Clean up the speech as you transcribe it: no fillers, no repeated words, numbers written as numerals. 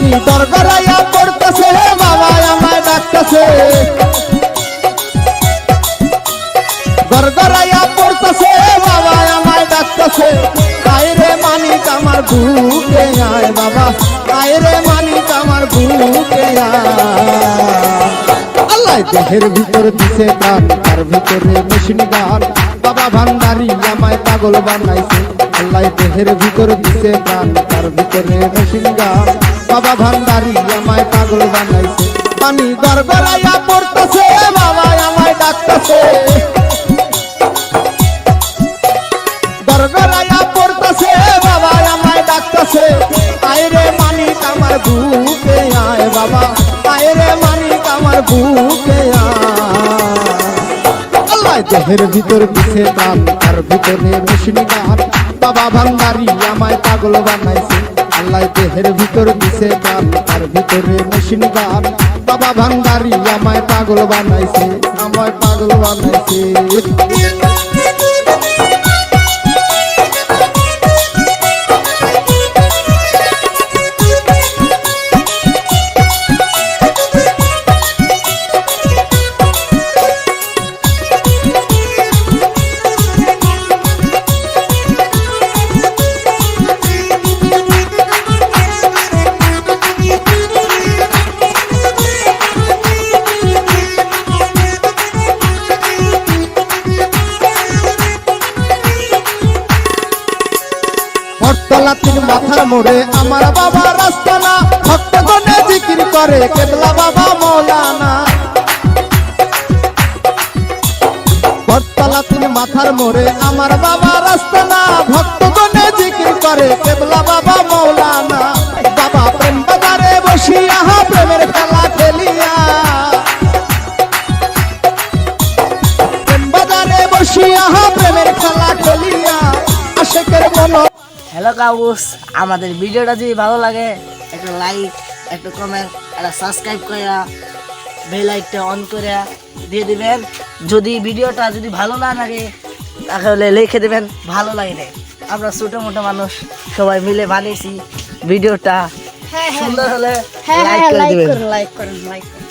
পানি দরগড়াইয়া পড়তেছে বাবা আমায় ডাকতেছে গড়গড়াইয়া পড়তেছে বাবা আমায় ডাকতেছে আয় রে মানিক আমার বুকে আয় বাবা আয় রে মানিক আমার বুকে আয় আল্লাহ দেহের ভিতর দিছে প্রাণ তার ভিতরে মেশিন গান বাবা ভান্ডারি আমায় পাগল বানাইছে আল্লাহ দেহের ভিতর দিছে প্রাণ তার ভিতরে মেশিন গান বাবা ভান্ডারি আমায় পাগল বানাইছে পানি গড়গড়াইয়া পড়তেছে বাবা আমায় ডাকতেছে গড়গড়াইয়া পড়তেছে বাবা আমায় ডাকতেছে আয় রে মানিক আমার বুকে আয় বাবা আয় রে মানিক আমার বুকে আয় দেহের ভিতর দিছে প্রাণ তার ভিতরে মেশিন গান বাবা ভান্ডারি আমায় পাগল বানাইছে আল্লাহ দেহের ভিতর দিছে প্রাণ তার ভিতরে মেশিন গান বাবা ভান্ডারি আমায় পাগল বানাইছে আমায় পাগল বানাইছে বটতলাতির মাথার মোড়ে আমার বাবা রাস্তানা ভক্তগণে জিকির করে কেবলা বাবা মৌলানা বটতলাতির মাথার মোড়ে আমার বাবা রাস্তানা ভক্তগণে জিকির করে কেবলা বাবা মৌলানা বাবা প্রেম বাজারে বসিয়া প্রেমের খেলা খেলিয়া প্রেম বাজারে বসিয়া প্রেমের খেলা খেলিয়া আশেকের মন। হ্যালো কাউস, আমাদের ভিডিওটা যদি ভালো লাগে একটা লাইক, একটা কমেন্ট, একটা সাবস্ক্রাইব করে বেল আইকনটা অন করে দিয়ে দিবেন। যদি ভিডিওটা যদি ভালো না লাগে তাহলে লিখে দেবেন ভালো লাগে না। আমরা ছোটো মোটো মানুষ সবাই মিলে বানিয়েছি ভিডিওটা, সুন্দর হলে লাইক করে দিবেন।